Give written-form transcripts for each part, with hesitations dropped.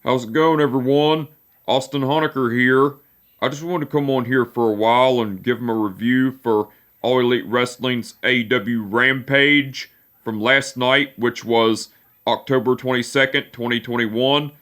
How's it going, everyone? Austin Honecker here. I just wanted to come on here for a while and give them a review for All Elite Wrestling's AEW Rampage from last night, which was October 22nd, 2021.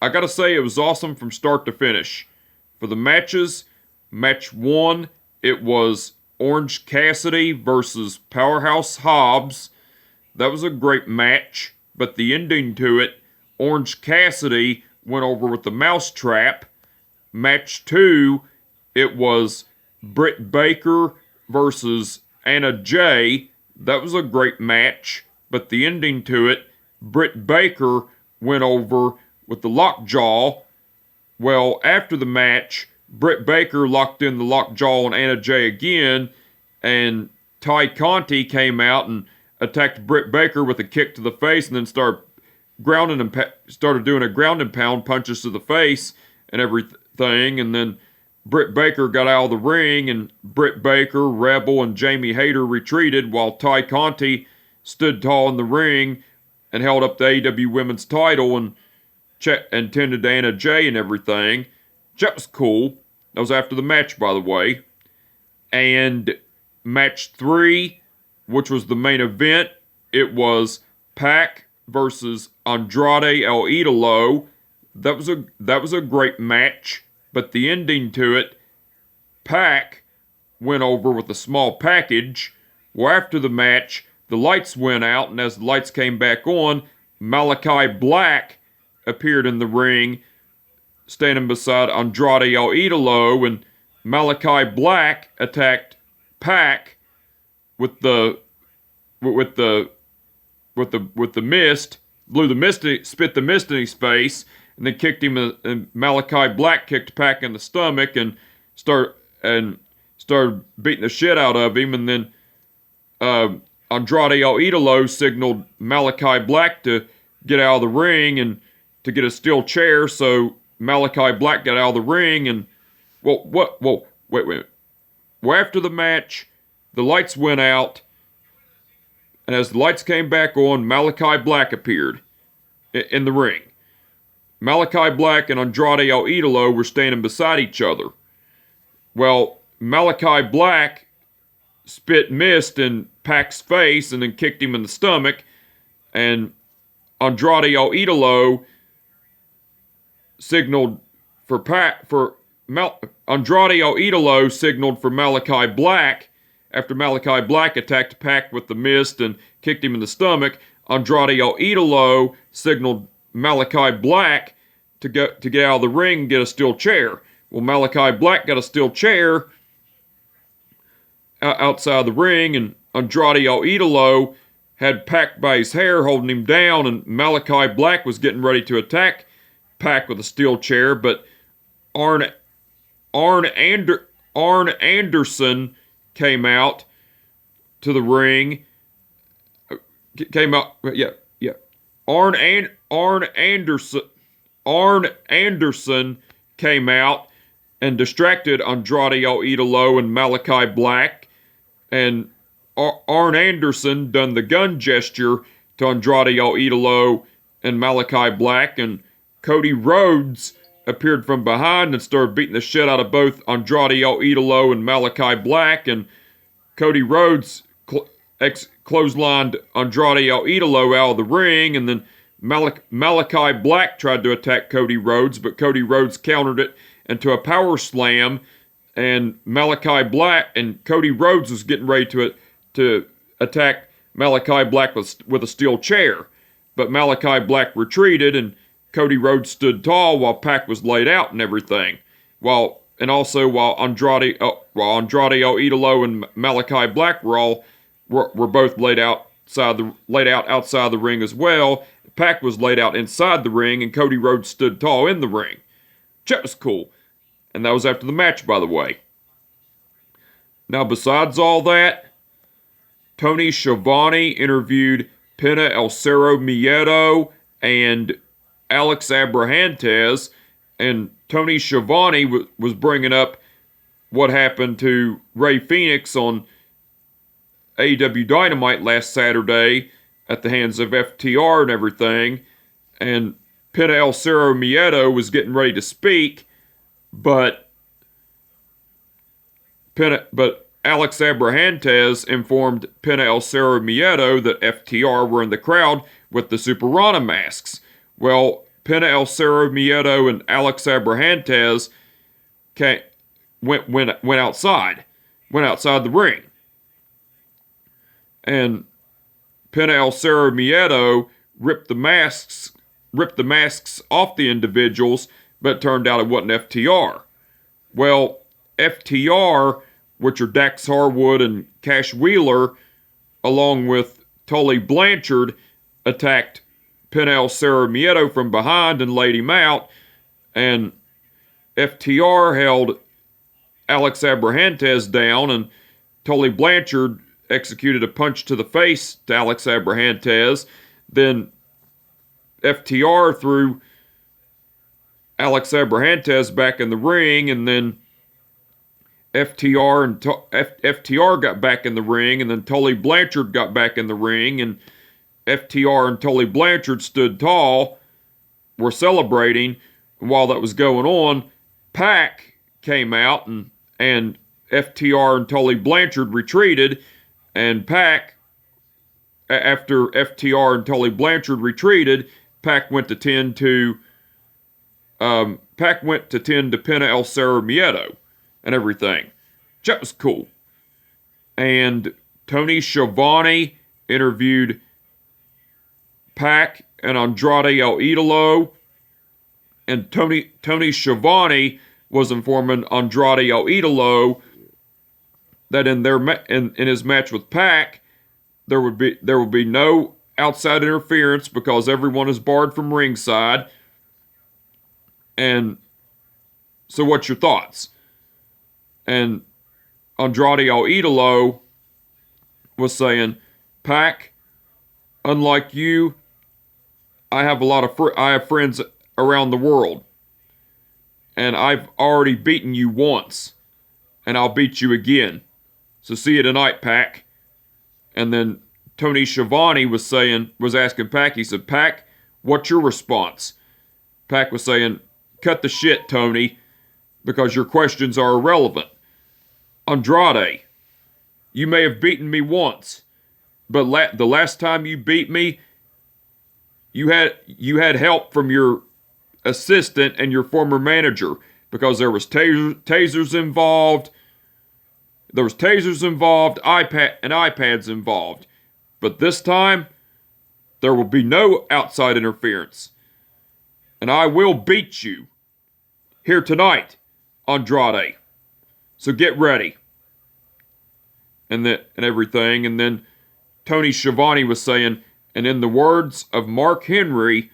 I gotta say, it was awesome from start to finish. For the matches, match 1, it was Orange Cassidy versus Powerhouse Hobbs. That was a great match, but the ending to it, Orange Cassidy went over with the mousetrap. Match 2, it was Britt Baker versus Anna Jay. That was a great match, but the ending to it, Britt Baker went over with the lockjaw. Well, after the match, Britt Baker locked in the lockjaw on Anna Jay again, and Ty Conti came out and attacked Britt Baker with a kick to the face, and then started doing a ground and pound punches to the face and everything. And then Britt Baker got out of the ring, and Britt Baker, Rebel, and Jamie Hayter retreated while Ty Conti stood tall in the ring and held up the AEW Women's title and tended to Anna Jay and everything. That was cool. That was after the match, by the way. And match 3, which was the main event, it was Pac versus Andrade El Idolo. That was a great match, but the ending to it, Pac went over with a small package. Well, after the match, the lights went out, and as the lights came back on, Malachi Black appeared in the ring, standing beside Andrade El Idolo, and Malachi Black attacked Pac with the mist, spit the mist in his face, and then kicked him. And Malachi Black kicked Pac in the stomach and started beating the shit out of him. And then Andrade El Idolo signaled Malachi Black to get out of the ring and to get a steel chair. So Malachi Black got out of the ring and wait. Well, after the match, the lights went out. And as the lights came back on, Malachi Black appeared in the ring. Malachi Black and Andrade El Idolo were standing beside each other. Well, Malachi Black spit mist in Pac's face and then kicked him in the stomach. And Andrade El Idolo signaled for Andrade El Idolo signaled for Malachi Black. After Malachi Black attacked Pac with the mist and kicked him in the stomach, Andrade El Idolo signaled Malachi Black to get out of the ring and get a steel chair. Well, Malachi Black got a steel chair outside the ring, and Andrade El Idolo had Pac by his hair holding him down, and Malachi Black was getting ready to attack Pac with a steel chair, but Arn Anderson came out to the ring. Arn Anderson came out and distracted Andrade El Idolo and Malachi Black. And Arn Anderson done the gun gesture to Andrade El Idolo and Malachi Black. And Cody Rhodes appeared from behind and started beating the shit out of both Andrade El Idolo and Malachi Black, and Cody Rhodes clotheslined Andrade El Idolo out of the ring, and then Malachi Black tried to attack Cody Rhodes, but Cody Rhodes countered it into a power slam, and Cody Rhodes was getting ready to attack Malachi Black with a steel chair, but Malachi Black retreated, and Cody Rhodes stood tall while Pac was laid out and everything. While Andrade El Idolo and Malachi Black were both laid out outside the ring as well. Pac was laid out inside the ring, and Cody Rhodes stood tall in the ring. That was cool. And that was after the match, by the way. Now, besides all that, Tony Schiavone interviewed Pena El Cerro Miedo and Alex Abrahantes, and Tony Schiavone was bringing up what happened to Rey Fenix on AEW Dynamite last Saturday at the hands of FTR and everything. And Pena El Cerro Miedo was getting ready to speak, but Alex Abrahantes informed Pena El Cerro Miedo that FTR were in the crowd with the Super Rana masks. Well, Pena El Cerro Miedo and Alex Abrahantes went outside the ring, and Pena El Cerro Miedo ripped the masks off the individuals, but it turned out it wasn't FTR. Well, FTR, which are Dax Harwood and Cash Wheeler, along with Tully Blanchard, attacked Pena El Cerro Miedo from behind and laid him out, and FTR held Alex Abrahantes down, and Tully Blanchard executed a punch to the face to Alex Abrahantes. Then FTR threw Alex Abrahantes back in the ring, and then FTR got back in the ring, and then Tully Blanchard got back in the ring, and FTR and Tully Blanchard stood tall, were celebrating, and while that was going on, Pac came out, and FTR and Tully Blanchard retreated, and Pac, after FTR and Tully Blanchard retreated, Pac went to tend to Pena El Cerro Miedo and everything. That was cool. And Tony Schiavone interviewed Pac and Andrade El Idolo, and Tony Schiavone was informing Andrade El Idolo that in his match with Pac, there would be no outside interference because everyone is barred from ringside. And so, what's your thoughts? And Andrade El Idolo was saying, Pac, unlike you, I have friends around the world, and I've already beaten you once, and I'll beat you again. So see you tonight, Pac. And then Tony Schiavone was asking Pac, he said, Pac, what's your response? Pac was saying, cut the shit, Tony, because your questions are irrelevant. Andrade, you may have beaten me once, but the last time you beat me, you had help from your assistant and your former manager, because there was tasers involved. There was tasers involved, iPads involved. But this time, there will be no outside interference. And I will beat you here tonight, Andrade. So get ready. And everything. And then Tony Schiavone was saying, and in the words of Mark Henry,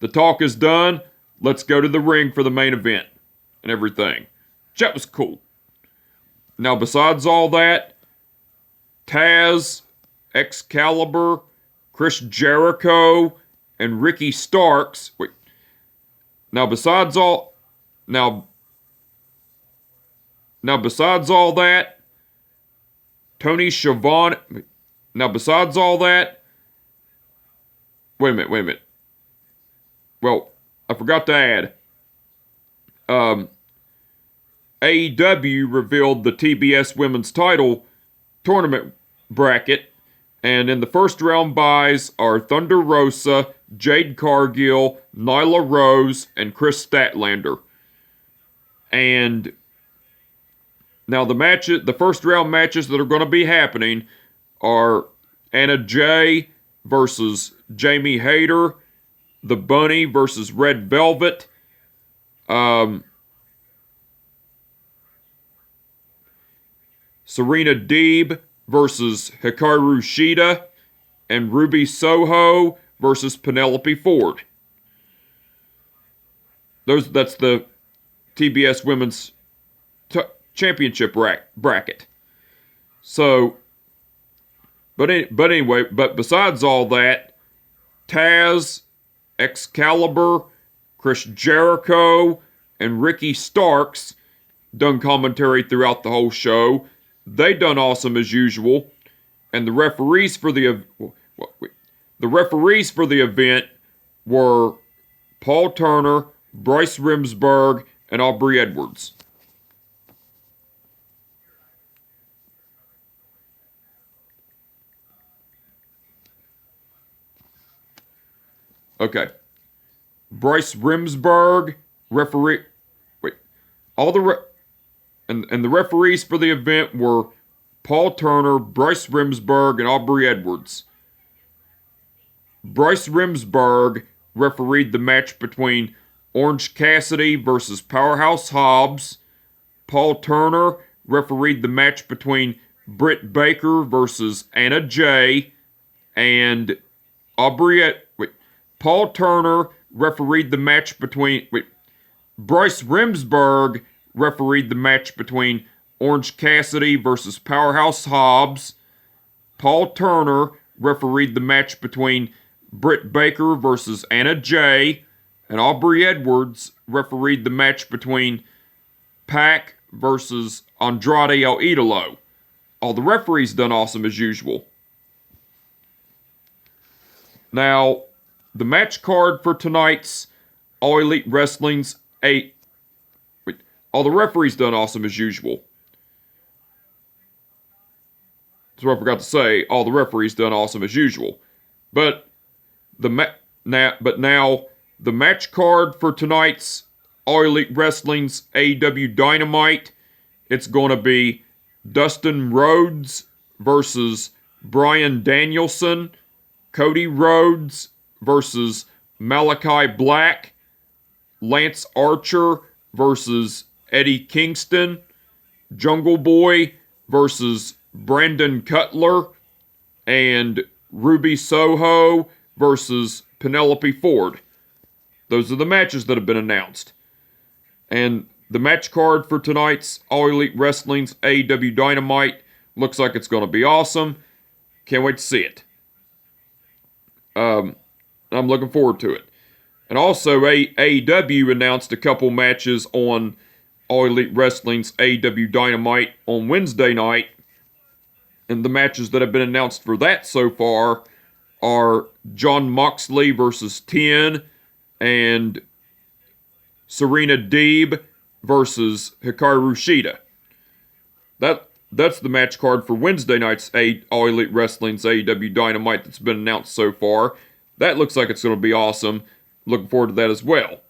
the talk is done. Let's go to the ring for the main event. And everything. That was cool. Now, besides all that, Taz, Excalibur, Chris Jericho, and Ricky Starks. Wait. Now, besides all that, Tony Schiavone. Now, besides all that, wait a minute. Well, I forgot to add. AEW revealed the TBS Women's Title tournament bracket, and in the first round buys are Thunder Rosa, Jade Cargill, Nyla Rose, and Chris Statlander. And now the first round matches that are going to be happening are Anna Jay versus Jamie Hayter, The Bunny versus Red Velvet, Serena Deeb versus Hikaru Shida, and Ruby Soho versus Penelope Ford. That's the TBS Women's Championship bracket. So, but besides all that, Taz, Excalibur, Chris Jericho, and Ricky Starks done commentary throughout the whole show. They done awesome as usual, and the referees for the event were Paul Turner, Bryce Remsburg, and Aubrey Edwards. Okay. Bryce Remsburg, referee. Wait. All the and the referees for the event were Paul Turner, Bryce Remsburg, and Aubrey Edwards. Bryce Remsburg refereed the match between Orange Cassidy versus Powerhouse Hobbs. Paul Turner refereed the match between Britt Baker versus Anna Jay. And Paul Turner refereed the match between... Bryce Remsburg refereed the match between Orange Cassidy versus Powerhouse Hobbs. Paul Turner refereed the match between Britt Baker versus Anna Jay. And Aubrey Edwards refereed the match between Pac versus Andrade El Idolo. All the referees done awesome as usual. Now, the match card for tonight's All Elite Wrestling's all the referees done awesome as usual. That's what I forgot to say. All the referees done awesome as usual. But now the match card for tonight's All Elite Wrestling's AEW Dynamite, it's going to be Dustin Rhodes versus Bryan Danielson, Cody Rhodes versus Malachi Black, Lance Archer versus Eddie Kingston, Jungle Boy versus Brandon Cutler, and Ruby Soho versus Penelope Ford. Those are the matches that have been announced. And the match card for tonight's All Elite Wrestling's AEW Dynamite looks like it's going to be awesome. Can't wait to see it. I'm looking forward to it. And also, AEW announced a couple matches on All Elite Wrestling's AEW Dynamite on Wednesday night. And the matches that have been announced for that so far are Jon Moxley versus 10 and Serena Deeb versus Hikaru Shida. That's the match card for Wednesday night's All Elite Wrestling's AEW Dynamite that's been announced so far. That looks like it's going to be awesome. Looking forward to that as well.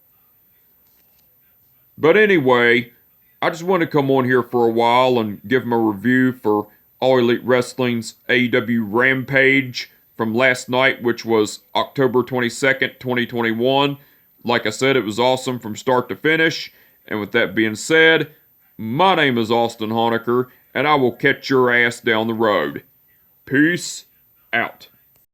But anyway, I just want to come on here for a while and give them a review for All Elite Wrestling's AEW Rampage from last night, which was October 22nd, 2021. Like I said, it was awesome from start to finish. And with that being said, my name is Austin Honecker, and I will catch your ass down the road. Peace out.